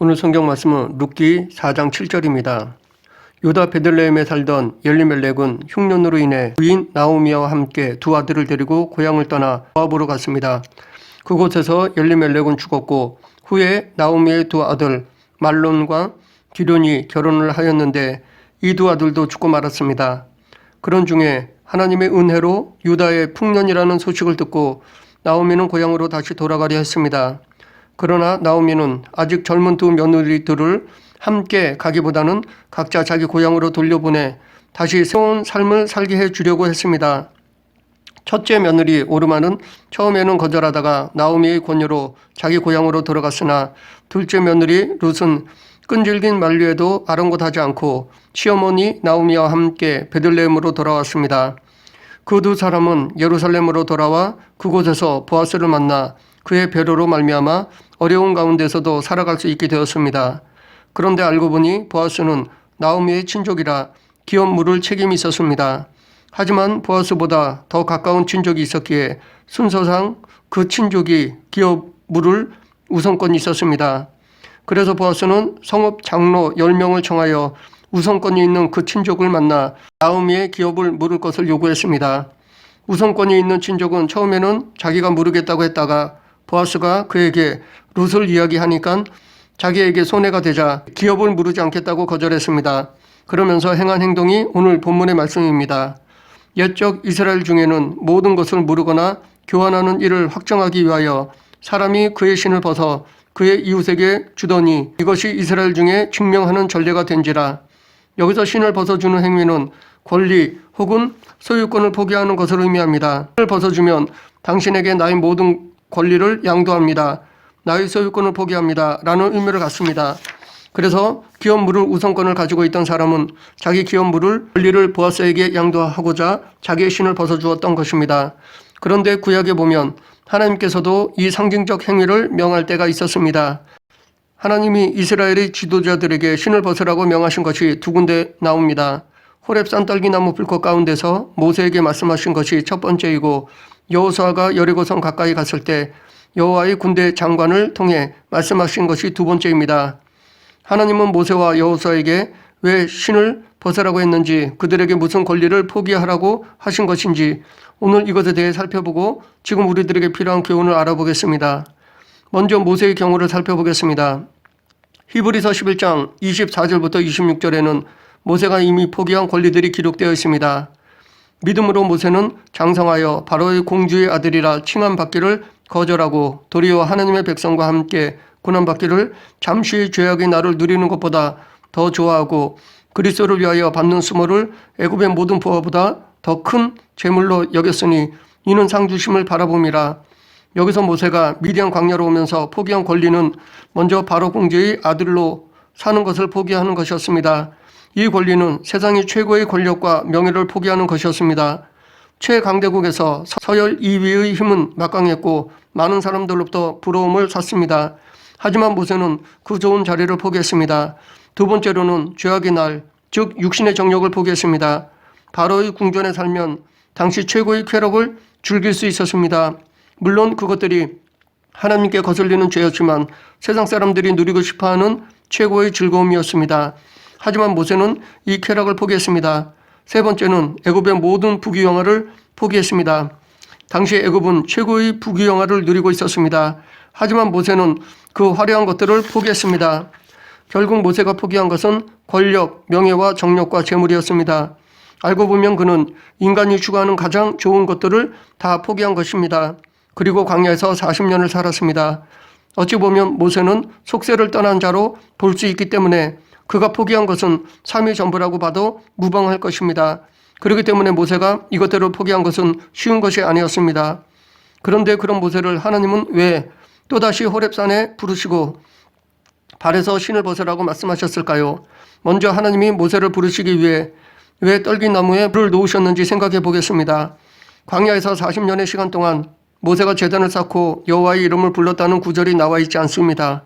오늘 성경 말씀은 룻기 4장 7절입니다. 유다 베들레헴에 살던 엘리멜렉은 흉년으로 인해 부인 나오미와 함께 두 아들을 데리고 고향을 떠나 모압으로 갔습니다. 그곳에서 엘리멜렉은 죽었고 후에 나오미의 두 아들 말론과 기련이 결혼을 하였는데 이 두 아들도 죽고 말았습니다. 그런 중에 하나님의 은혜로 유다의 풍년이라는 소식을 듣고 나오미는 고향으로 다시 돌아가려 했습니다. 그러나 나오미는 아직 젊은 두 며느리들을 함께 가기보다는 각자 자기 고향으로 돌려보내 다시 새로운 삶을 살게 해주려고 했습니다. 첫째 며느리 오르마는 처음에는 거절하다가 나오미의 권유로 자기 고향으로 돌아갔으나 둘째 며느리 룻은 끈질긴 만류에도 아랑곳하지 않고 시어머니 나오미와 함께 베들레헴으로 돌아왔습니다. 그 두 사람은 예루살렘으로 돌아와 그곳에서 보아스를 만나 그의 배려로 말미암아 어려운 가운데서도 살아갈 수 있게 되었습니다. 그런데 알고 보니 보아스는 나오미의 친족이라 기업 물을 책임이 있었습니다. 하지만 보아스보다 더 가까운 친족이 있었기에 순서상 그 친족이 기업 물을 우선권이 있었습니다. 그래서 보아스는 성읍 장로 10명을 청하여 우선권이 있는 그 친족을 만나 나오미의 기업을 물을 것을 요구했습니다. 우선권이 있는 친족은 처음에는 자기가 물으겠다고 했다가 보아스가 그에게 룻을 이야기하니까 자기에게 손해가 되자 기업을 물으지 않겠다고 거절했습니다. 그러면서 행한 행동이 오늘 본문의 말씀입니다. 옛적 이스라엘 중에는 모든 것을 물으거나 교환하는 일을 확정하기 위하여 사람이 그의 신을 벗어 그의 이웃에게 주더니 이것이 이스라엘 중에 증명하는 전례가 된지라. 여기서 신을 벗어주는 행위는 권리 혹은 소유권을 포기하는 것을 의미합니다. 신을 벗어주면 당신에게 나의 모든 권리를 양도합니다. 나의 소유권을 포기합니다. 라는 의미를 갖습니다. 그래서 기업 물을 우선권을 가지고 있던 사람은 자기 기업 물을 권리를 보아스에게 양도하고자 자기의 신을 벗어주었던 것입니다. 그런데 구약에 보면 하나님께서도 이 상징적 행위를 명할 때가 있었습니다. 하나님이 이스라엘의 지도자들에게 신을 벗으라고 명하신 것이 두 군데 나옵니다. 호렙 산딸기나무 불꽃 가운데서 모세에게 말씀하신 것이 첫 번째이고 여호수아가 여리고성 가까이 갔을 때 여호와의 군대 장관을 통해 말씀하신 것이 두 번째입니다. 하나님은 모세와 여호수아에게 왜 신을 벗으라고 했는지 그들에게 무슨 권리를 포기하라고 하신 것인지 오늘 이것에 대해 살펴보고 지금 우리들에게 필요한 교훈을 알아보겠습니다. 먼저 모세의 경우를 살펴보겠습니다. 히브리서 11장 24절부터 26절에는 모세가 이미 포기한 권리들이 기록되어 있습니다. 믿음으로 모세는 장성하여 바로의 공주의 아들이라 칭함받기를 거절하고 도리어 하나님의 백성과 함께 고난받기를 잠시 죄악의 날을 누리는 것보다 더 좋아하고 그리스도를 위하여 받는 수모를 애굽의 모든 부하보다 더 큰 재물로 여겼으니 이는 상주심을 바라봄이라. 여기서 모세가 미디안 광야로 오면서 포기한 권리는 먼저 바로 공주의 아들로 사는 것을 포기하는 것이었습니다. 이 권리는 세상의 최고의 권력과 명예를 포기하는 것이었습니다. 최강대국에서 서열 2위의 힘은 막강했고 많은 사람들로부터 부러움을 샀습니다. 하지만 모세는 그 좋은 자리를 포기했습니다. 두 번째로는 죄악의 날, 즉 육신의 정욕을 포기했습니다. 바로의 궁전에 살면 당시 최고의 쾌락을 즐길 수 있었습니다. 물론 그것들이 하나님께 거슬리는 죄였지만 세상 사람들이 누리고 싶어하는 최고의 즐거움이었습니다. 하지만 모세는 이 쾌락을 포기했습니다. 세 번째는 애굽의 모든 부귀영화를 포기했습니다. 당시 애굽은 최고의 부귀영화를 누리고 있었습니다. 하지만 모세는 그 화려한 것들을 포기했습니다. 결국 모세가 포기한 것은 권력, 명예와 정력과 재물이었습니다. 알고 보면 그는 인간이 추구하는 가장 좋은 것들을 다 포기한 것입니다. 그리고 광야에서 40년을 살았습니다. 어찌 보면 모세는 속세를 떠난 자로 볼 수 있기 때문에 그가 포기한 것은 삶의 전부라고 봐도 무방할 것입니다. 그렇기 때문에 모세가 이것들을 포기한 것은 쉬운 것이 아니었습니다. 그런데 그런 모세를 하나님은 왜 또다시 호렙산에 부르시고 발에서 신을 벗으라고 말씀하셨을까요? 먼저 하나님이 모세를 부르시기 위해 왜 떨긴 나무에 불을 놓으셨는지 생각해 보겠습니다. 광야에서 40년의 시간 동안 모세가 제단을 쌓고 여호와의 이름을 불렀다는 구절이 나와 있지 않습니다.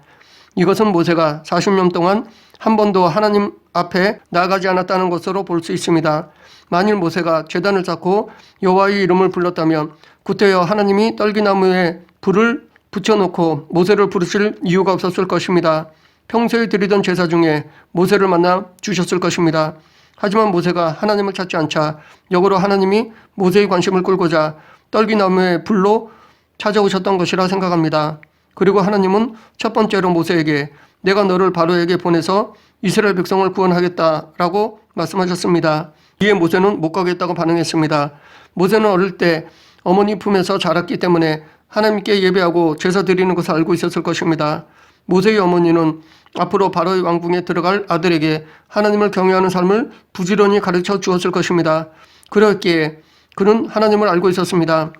이것은 모세가 40년 동안 한 번도 하나님 앞에 나가지 않았다는 것으로 볼 수 있습니다. 만일 모세가 제단을 쌓고 여호와의 이름을 불렀다면 그때여 하나님이 떨기나무에 불을 붙여놓고 모세를 부르실 이유가 없었을 것입니다. 평소에 드리던 제사 중에 모세를 만나 주셨을 것입니다. 하지만 모세가 하나님을 찾지 않자 역으로 하나님이 모세의 관심을 끌고자 떨기나무의 불로 찾아오셨던 것이라 생각합니다. 그리고 하나님은 첫 번째로 모세에게 내가 너를 바로에게 보내서 이스라엘 백성을 구원하겠다라고 말씀하셨습니다. 이에 모세는 못 가겠다고 반응했습니다. 모세는 어릴 때 어머니 품에서 자랐기 때문에 하나님께 예배하고 제사 드리는 것을 알고 있었을 것입니다. 모세의 어머니는 앞으로 바로의 왕궁에 들어갈 아들에게 하나님을 경외하는 삶을 부지런히 가르쳐 주었을 것입니다. 그렇기에 그는 하나님을 알고 있었습니다.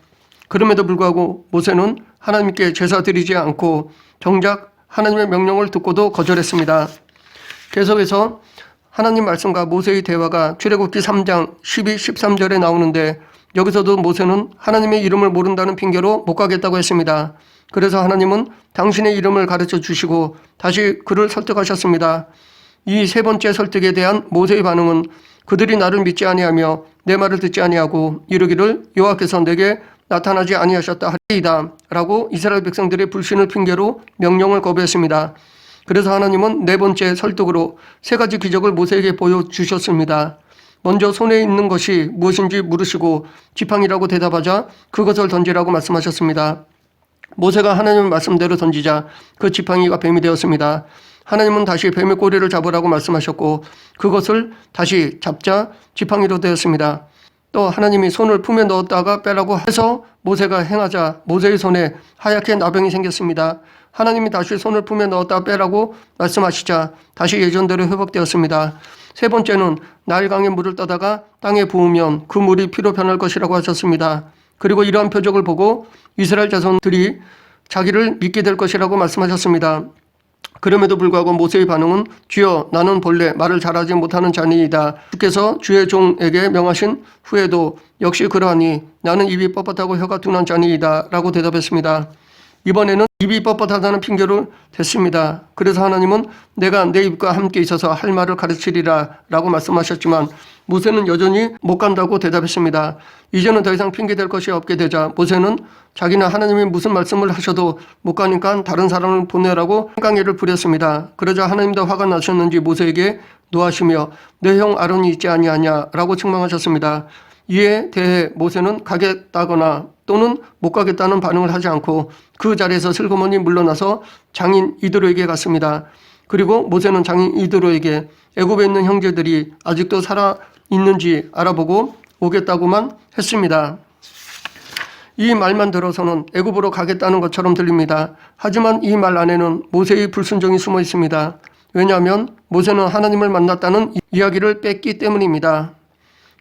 그럼에도 불구하고 모세는 하나님께 제사 드리지 않고 정작 하나님의 명령을 듣고도 거절했습니다. 계속해서 하나님 말씀과 모세의 대화가 출애굽기 3장 12, 13절에 나오는데 여기서도 모세는 하나님의 이름을 모른다는 핑계로 못 가겠다고 했습니다. 그래서 하나님은 당신의 이름을 가르쳐 주시고 다시 그를 설득하셨습니다. 이 세 번째 설득에 대한 모세의 반응은 그들이 나를 믿지 아니하며 내 말을 듣지 아니하고 이르기를 여호와께서 내게 나타나지 아니하셨다 하리이다 라고 이스라엘 백성들의 불신을 핑계로 명령을 거부했습니다. 그래서 하나님은 네 번째 설득으로 세 가지 기적을 모세에게 보여주셨습니다. 먼저 손에 있는 것이 무엇인지 물으시고 지팡이라고 대답하자 그것을 던지라고 말씀하셨습니다. 모세가 하나님의 말씀대로 던지자 그 지팡이가 뱀이 되었습니다. 하나님은 다시 뱀의 꼬리를 잡으라고 말씀하셨고 그것을 다시 잡자 지팡이로 되었습니다. 또 하나님이 손을 품에 넣었다가 빼라고 해서 모세가 행하자 모세의 손에 하얗게 나병이 생겼습니다. 하나님이 다시 손을 품에 넣었다 빼라고 말씀하시자 다시 예전대로 회복되었습니다. 세 번째는 나일강에 물을 떠다가 땅에 부으면 그 물이 피로 변할 것이라고 하셨습니다. 그리고 이러한 표적을 보고 이스라엘 자손들이 자기를 믿게 될 것이라고 말씀하셨습니다. 그럼에도 불구하고 모세의 반응은 주여 나는 본래 말을 잘하지 못하는 자니이다. 주께서 주의 종에게 명하신 후에도 역시 그러하니 나는 입이 뻣뻣하고 혀가 둔한 자니이다 라고 대답했습니다. 이번에는 입이 뻣뻣하다는 핑계를 댔습니다. 그래서 하나님은 내가 내 입과 함께 있어서 할 말을 가르치리라 라고 말씀하셨지만 모세는 여전히 못 간다고 대답했습니다. 이제는 더 이상 핑계댈 것이 없게 되자 모세는 자기는 하나님이 무슨 말씀을 하셔도 못 가니까 다른 사람을 보내라고 깡해를 부렸습니다. 그러자 하나님도 화가 나셨는지 모세에게 노하시며 내 형 아론이 있지 아니하냐 라고 책망하셨습니다. 이에 대해 모세는 가겠다거나 또는 못 가겠다는 반응을 하지 않고 그 자리에서 슬그머니 물러나서 장인 이드로에게 갔습니다. 그리고 모세는 장인 이드로에게 애굽에 있는 형제들이 아직도 살아 있는지 알아보고 오겠다고만 했습니다. 이 말만 들어서는 애굽으로 가겠다는 것처럼 들립니다. 하지만 이 말 안에는 모세의 불순종이 숨어 있습니다. 왜냐하면 모세는 하나님을 만났다는 이야기를 뺐기 때문입니다.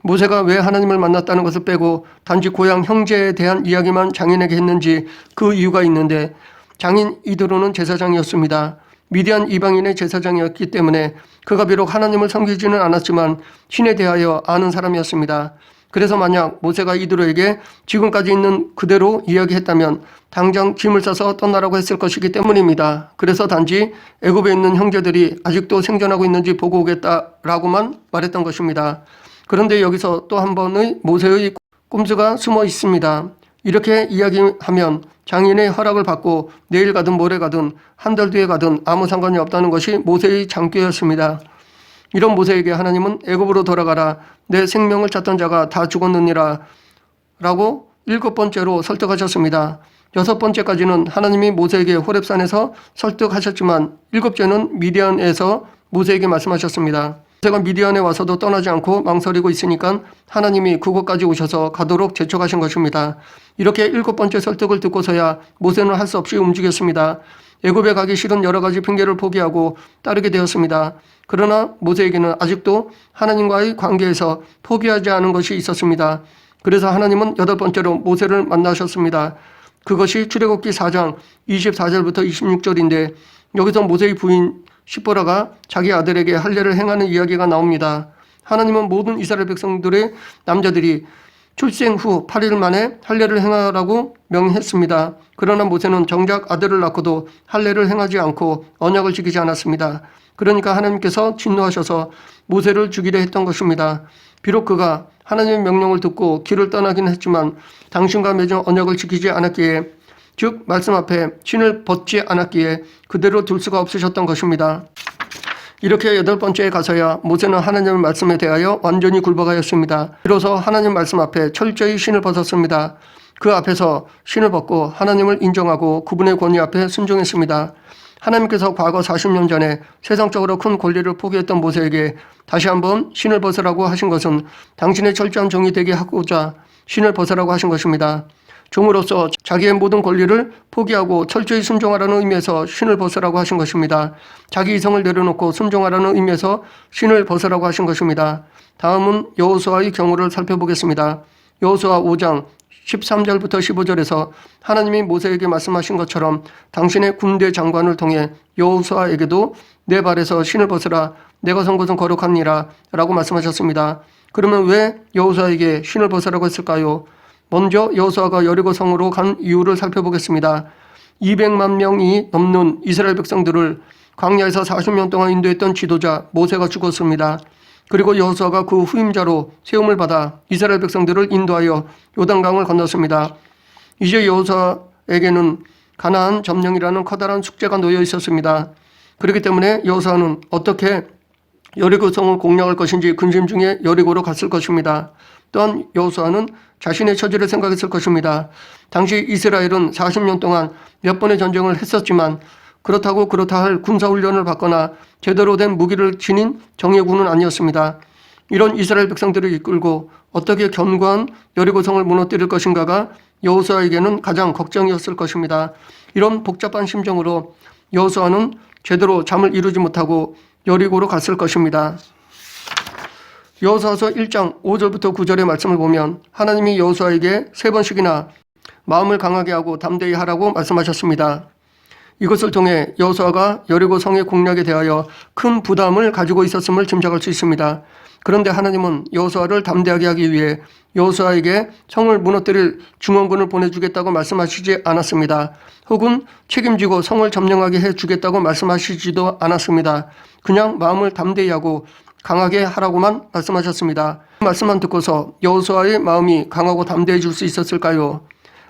모세가 왜 하나님을 만났다는 것을 빼고 단지 고향 형제에 대한 이야기만 장인에게 했는지 그 이유가 있는데 장인 이드로는 제사장이었습니다. 미디안 이방인의 제사장이었기 때문에 그가 비록 하나님을 섬기지는 않았지만 신에 대하여 아는 사람이었습니다. 그래서 만약 모세가 이드로에게 지금까지 있는 그대로 이야기했다면 당장 짐을 싸서 떠나라고 했을 것이기 때문입니다. 그래서 단지 애굽에 있는 형제들이 아직도 생존하고 있는지 보고 오겠다라고만 말했던 것입니다. 그런데 여기서 또 한 번의 모세의 꼼수가 숨어 있습니다. 이렇게 이야기하면 장인의 허락을 받고 내일 가든 모레 가든 한 달 뒤에 가든 아무 상관이 없다는 것이 모세의 장교였습니다. 이런 모세에게 하나님은 애굽으로 돌아가라 내 생명을 찾던 자가 다 죽었느니라 라고 7번째로 설득하셨습니다. 6번째까지는 하나님이 모세에게 호렙산에서 설득하셨지만 7째는 미디안에서 모세에게 말씀하셨습니다. 모세가 미디안에 와서도 떠나지 않고 망설이고 있으니까 하나님이 그곳까지 오셔서 가도록 재촉하신 것입니다. 이렇게 7번째 설득을 듣고서야 모세는 할 수 없이 움직였습니다. 애굽에 가기 싫은 여러 가지 핑계를 포기하고 따르게 되었습니다. 그러나 모세에게는 아직도 하나님과의 관계에서 포기하지 않은 것이 있었습니다. 그래서 하나님은 8번째로 모세를 만나셨습니다. 그것이 출애굽기 4장 24절부터 26절인데 여기서 모세의 부인 시보라가 자기 아들에게 할례를 행하는 이야기가 나옵니다. 하나님은 모든 이스라엘 백성들의 남자들이 출생 후 8일 만에 할례를 행하라고 명했습니다. 그러나 모세는 정작 아들을 낳고도 할례를 행하지 않고 언약을 지키지 않았습니다. 그러니까 하나님께서 진노하셔서 모세를 죽이려 했던 것입니다. 비록 그가 하나님의 명령을 듣고 길을 떠나긴 했지만 당신과 맺은 언약을 지키지 않았기에 즉 말씀 앞에 신을 벗지 않았기에 그대로 둘 수가 없으셨던 것입니다. 이렇게 8번째에 가서야 모세는 하나님의 말씀에 대하여 완전히 굴복하였습니다. 비로소 하나님 말씀 앞에 철저히 신을 벗었습니다. 그 앞에서 신을 벗고 하나님을 인정하고 그분의 권위 앞에 순종했습니다. 하나님께서 과거 40년 전에 세상적으로 큰 권리를 포기했던 모세에게 다시 한번 신을 벗으라고 하신 것은 당신의 철저한 종이 되게 하고자 신을 벗으라고 하신 것입니다. 종으로서 자기의 모든 권리를 포기하고 철저히 순종하라는 의미에서 신을 벗으라고 하신 것입니다. 자기 이성을 내려놓고 순종하라는 의미에서 신을 벗으라고 하신 것입니다. 다음은 여호수아의 경우를 살펴보겠습니다. 여호수아 5장 13절부터 15절에서 하나님이 모세에게 말씀하신 것처럼 당신의 군대 장관을 통해 여호수아에게도 내 발에서 신을 벗으라, 내가 선 곳은 거룩하니라 라고 말씀하셨습니다. 그러면 왜 여호수아에게 신을 벗으라고 했을까요? 먼저 여호수아가 여리고 성으로 간 이유를 살펴보겠습니다. 200만 명이 넘는 이스라엘 백성들을 광야에서 40년 동안 인도했던 지도자 모세가 죽었습니다. 그리고 여호수아가 그 후임자로 세움을 받아 이스라엘 백성들을 인도하여 요단강을 건넜습니다. 이제 여호수아에게는 가나안 점령이라는 커다란 숙제가 놓여 있었습니다. 그렇기 때문에 여호수아는 어떻게 여리고 성을 공략할 것인지 근심 중에 여리고로 갔을 것입니다. 또한 여호수아는 자신의 처지를 생각했을 것입니다. 당시 이스라엘은 40년 동안 몇 번의 전쟁을 했었지만 그렇다고 그렇다 할 군사훈련을 받거나 제대로 된 무기를 지닌 정예군은 아니었습니다. 이런 이스라엘 백성들을 이끌고 어떻게 견고한 여리고성을 무너뜨릴 것인가가 여호수아에게는 가장 걱정이었을 것입니다. 이런 복잡한 심정으로 여호수아는 제대로 잠을 이루지 못하고 여리고로 갔을 것입니다. 여호수아서 1장 5절부터 9절의 말씀을 보면 하나님이 여호수아에게 3번씩이나 마음을 강하게 하고 담대히 하라고 말씀하셨습니다. 이것을 통해 여호수아가 여리고 성의 공략에 대하여 큰 부담을 가지고 있었음을 짐작할 수 있습니다. 그런데 하나님은 여호수아를 담대하게 하기 위해 여호수아에게 성을 무너뜨릴 중원군을 보내주겠다고 말씀하시지 않았습니다. 혹은 책임지고 성을 점령하게 해주겠다고 말씀하시지도 않았습니다. 그냥 마음을 담대히 하고 강하게 하라고만 말씀하셨습니다. 그 말씀만 듣고서 여호수아의 마음이 강하고 담대해질 수 있었을까요?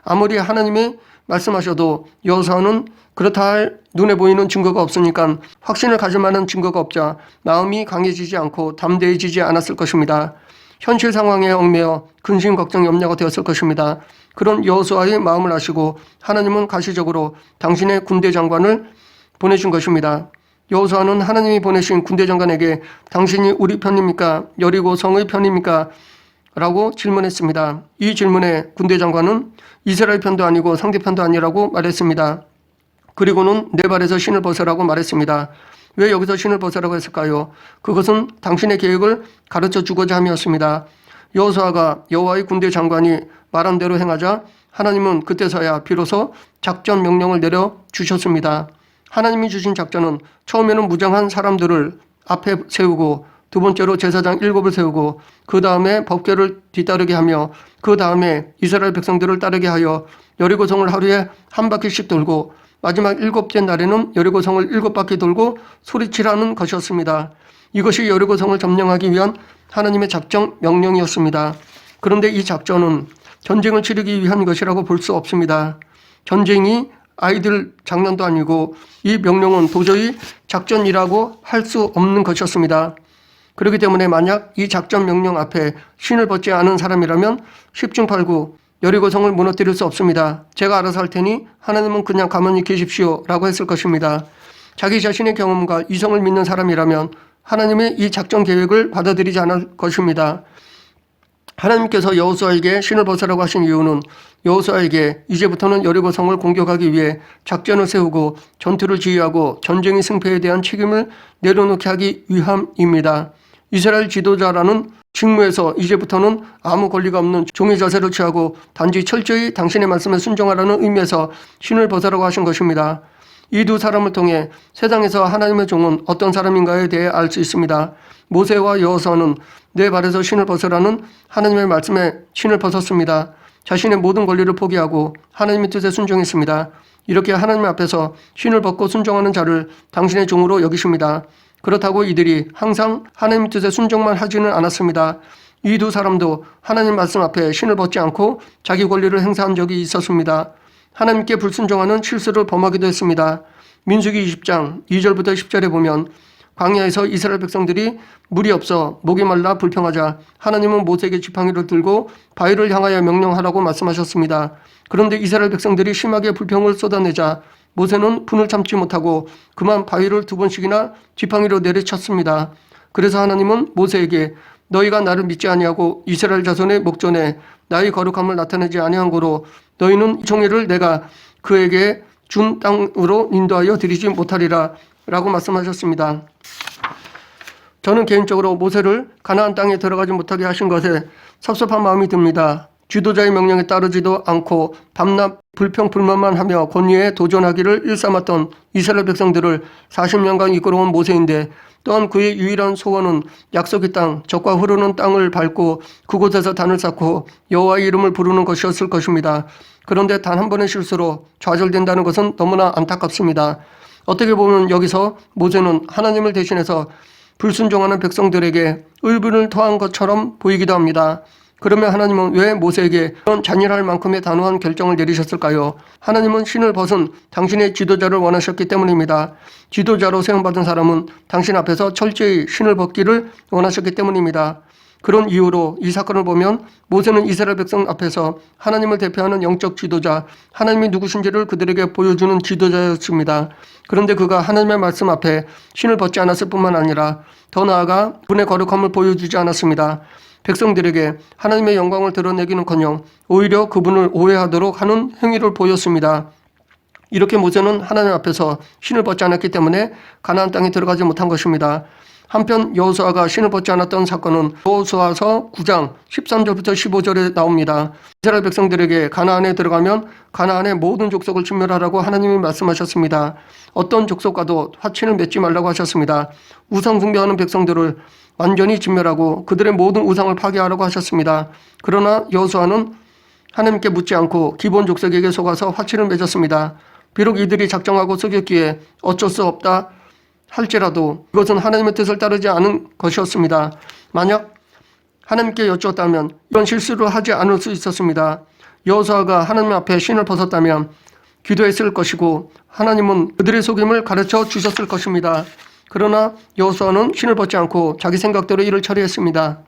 아무리 하나님이 말씀하셔도 여호수아는 그렇다 할 눈에 보이는 증거가 없으니까 확신을 가질 만한 증거가 없자 마음이 강해지지 않고 담대해지지 않았을 것입니다. 현실 상황에 얽매여 근심, 걱정, 염려가 되었을 것입니다. 그런 여호수아의 마음을 아시고 하나님은 가시적으로 당신의 군대 장관을 보내신 것입니다. 여호수아는 하나님이 보내신 군대 장관에게 당신이 우리 편입니까? 여리고 성의 편입니까? 라고 질문했습니다. 이 질문에 군대 장관은 이스라엘 편도 아니고 상대편도 아니라고 말했습니다. 그리고는 내 발에서 신을 벗으라고 말했습니다. 왜 여기서 신을 벗으라고 했을까요? 그것은 당신의 계획을 가르쳐 주고자 함이었습니다. 여호수아가 여호와의 군대 장관이 말한 대로 행하자 하나님은 그때서야 비로소 작전 명령을 내려 주셨습니다. 하나님이 주신 작전은 처음에는 무장한 사람들을 앞에 세우고 두 번째로 제사장 7을 세우고 그 다음에 법궤를 뒤따르게 하며 그 다음에 이스라엘 백성들을 따르게 하여 여리고성을 하루에 한 바퀴씩 돌고 마지막 7째 날에는 여리고성을 7바퀴 돌고 소리치라는 것이었습니다. 이것이 여리고성을 점령하기 위한 하나님의 작전 명령이었습니다. 그런데 이 작전은 전쟁을 치르기 위한 것이라고 볼 수 없습니다. 전쟁이 아이들 장난도 아니고 이 명령은 도저히 작전이라고 할 수 없는 것이었습니다. 그렇기 때문에 만약 이 작전 명령 앞에 신을 벗지 않은 사람이라면 10중 8구 여리고성을 무너뜨릴 수 없습니다. 제가 알아서 할 테니 하나님은 그냥 가만히 계십시오 라고 했을 것입니다. 자기 자신의 경험과 이성을 믿는 사람이라면 하나님의 이 작전 계획을 받아들이지 않을 것입니다. 하나님께서 여호수아에게 신을 벗으라고 하신 이유는 여호수아에게 이제부터는 여리고성을 공격하기 위해 작전을 세우고 전투를 지휘하고 전쟁의 승패에 대한 책임을 내려놓게 하기 위함입니다. 이스라엘 지도자라는 직무에서 이제부터는 아무 권리가 없는 종의 자세를 취하고 단지 철저히 당신의 말씀에 순종하라는 의미에서 신을 벗으라고 하신 것입니다. 이 두 사람을 통해 세상에서 하나님의 종은 어떤 사람인가에 대해 알 수 있습니다. 모세와 여호수아는 내 발에서 신을 벗으라는 하나님의 말씀에 신을 벗었습니다. 자신의 모든 권리를 포기하고 하나님의 뜻에 순종했습니다. 이렇게 하나님 앞에서 신을 벗고 순종하는 자를 당신의 종으로 여기십니다. 그렇다고 이들이 항상 하나님의 뜻에 순종만 하지는 않았습니다. 이 두 사람도 하나님 말씀 앞에 신을 벗지 않고 자기 권리를 행사한 적이 있었습니다. 하나님께 불순종하는 실수를 범하기도 했습니다. 민수기 20장 2절부터 10절에 보면 광야에서 이스라엘 백성들이 물이 없어 목이 말라 불평하자 하나님은 모세에게 지팡이를 들고 바위를 향하여 명령하라고 말씀하셨습니다. 그런데 이스라엘 백성들이 심하게 불평을 쏟아내자 모세는 분을 참지 못하고 그만 바위를 2번씩이나 지팡이로 내리쳤습니다. 그래서 하나님은 모세에게 너희가 나를 믿지 아니하고 이스라엘 자손의 목전에 나의 거룩함을 나타내지 아니한 고로 너희는 이 총회를 내가 그에게 준 땅으로 인도하여 드리지 못하리라 라고 말씀하셨습니다. 저는 개인적으로 모세를 가나안 땅에 들어가지 못하게 하신 것에 섭섭한 마음이 듭니다. 지도자의 명령에 따르지도 않고 밤낮 불평 불만만 하며 권위에 도전하기를 일삼았던 이스라엘 백성들을 40년간 이끌어온 모세인데 또한 그의 유일한 소원은 약속의 땅, 적과 흐르는 땅을 밟고 그곳에서 단을 쌓고 여호와의 이름을 부르는 것이었을 것입니다. 그런데 단 한 번의 실수로 좌절된다는 것은 너무나 안타깝습니다. 어떻게 보면 여기서 모세는 하나님을 대신해서 불순종하는 백성들에게 의분을 토한 것처럼 보이기도 합니다. 그러면 하나님은 왜 모세에게 그런 잔인할 만큼의 단호한 결정을 내리셨을까요? 하나님은 신을 벗은 당신의 지도자를 원하셨기 때문입니다. 지도자로 세움받은 사람은 당신 앞에서 철저히 신을 벗기를 원하셨기 때문입니다. 그런 이유로 이 사건을 보면 모세는 이스라엘 백성 앞에서 하나님을 대표하는 영적 지도자, 하나님이 누구신지를 그들에게 보여주는 지도자였습니다. 그런데 그가 하나님의 말씀 앞에 신을 벗지 않았을 뿐만 아니라 더 나아가 분의 거룩함을 보여주지 않았습니다. 백성들에게 하나님의 영광을 드러내기는커녕 오히려 그분을 오해하도록 하는 행위를 보였습니다. 이렇게 모세는 하나님 앞에서 신을 벗지 않았기 때문에 가나안 땅에 들어가지 못한 것입니다. 한편 여호수아가 신을 벗지 않았던 사건은 여호수아서 9장 13절부터 15절에 나옵니다. 이스라엘 백성들에게 가나안에 들어가면 가나안의 모든 족속을 진멸하라고 하나님이 말씀하셨습니다. 어떤 족속과도 화친을 맺지 말라고 하셨습니다. 우상 숭배하는 백성들을 완전히 진멸하고 그들의 모든 우상을 파괴하라고 하셨습니다. 그러나 여호수아는 하나님께 묻지 않고 기본 족속에게 속아서 화친을 맺었습니다. 비록 이들이 작정하고 속였기에 어쩔 수 없다 할지라도 이것은 하나님의 뜻을 따르지 않은 것이었습니다. 만약 하나님께 여쭈었다면 이런 실수를 하지 않을 수 있었습니다. 여호수아가 하나님 앞에 신을 벗었다면 기도했을 것이고 하나님은 그들의 속임을 가르쳐 주셨을 것입니다. 그러나 여호수아는 신을 벗지 않고 자기 생각대로 일을 처리했습니다.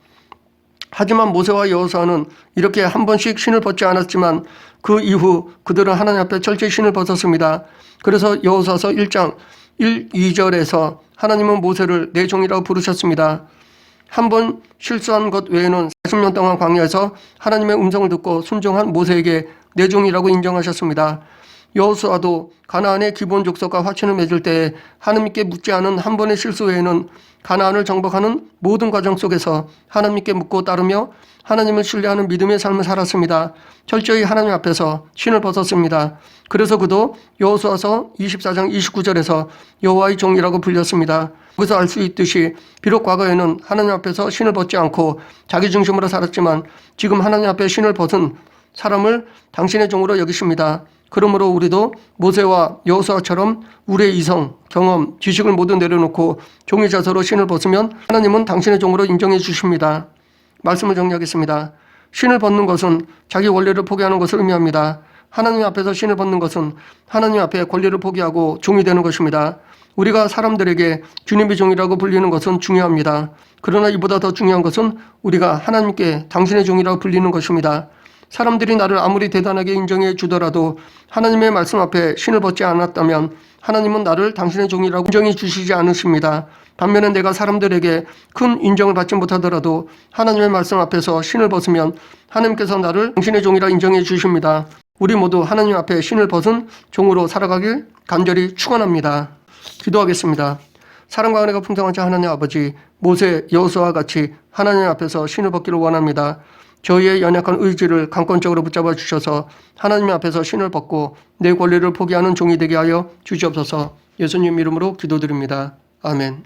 하지만 모세와 여호수아는 이렇게 한 번씩 신을 벗지 않았지만 그 이후 그들은 하나님 앞에 철저히 신을 벗었습니다. 그래서 여호수아서 1장 1, 2절에서 하나님은 모세를 내 종이라고 부르셨습니다. 한 번 실수한 것 외에는 40년 동안 광야에서 하나님의 음성을 듣고 순종한 모세에게 내 종이라고 인정하셨습니다. 여호수아도 가나안의 기본 족속과 화친을 맺을 때 하나님께 묻지 않은 한 번의 실수 외에는 가나안을 정복하는 모든 과정 속에서 하나님께 묻고 따르며 하나님을 신뢰하는 믿음의 삶을 살았습니다. 철저히 하나님 앞에서 신을 벗었습니다. 그래서 그도 여호수아서 24장 29절에서 여호와의 종이라고 불렸습니다. 거기서 알 수 있듯이 비록 과거에는 하나님 앞에서 신을 벗지 않고 자기 중심으로 살았지만 지금 하나님 앞에 신을 벗은 사람을 당신의 종으로 여기십니다. 그러므로 우리도 모세와 여호수아처럼 우리의 이성, 경험, 지식을 모두 내려놓고 종의 자세로 신을 벗으면 하나님은 당신의 종으로 인정해 주십니다. 말씀을 정리하겠습니다. 신을 벗는 것은 자기 원리를 포기하는 것을 의미합니다. 하나님 앞에서 신을 벗는 것은 하나님 앞에 권리를 포기하고 종이 되는 것입니다. 우리가 사람들에게 주님의 종이라고 불리는 것은 중요합니다. 그러나 이보다 더 중요한 것은 우리가 하나님께 당신의 종이라고 불리는 것입니다. 사람들이 나를 아무리 대단하게 인정해 주더라도 하나님의 말씀 앞에 신을 벗지 않았다면 하나님은 나를 당신의 종이라고 인정해 주시지 않으십니다. 반면에 내가 사람들에게 큰 인정을 받지 못하더라도 하나님의 말씀 앞에서 신을 벗으면 하나님께서 나를 당신의 종이라 인정해 주십니다. 우리 모두 하나님 앞에 신을 벗은 종으로 살아가길 간절히 축원합니다. 기도하겠습니다. 사랑과 은혜가 풍성하신 하나님 아버지, 모세, 여호수아와 같이 하나님 앞에서 신을 벗기를 원합니다. 저희의 연약한 의지를 강권적으로 붙잡아 주셔서 하나님 앞에서 신을 벗고 내 권리를 포기하는 종이 되게 하여 주시옵소서. 예수님 이름으로 기도드립니다. 아멘.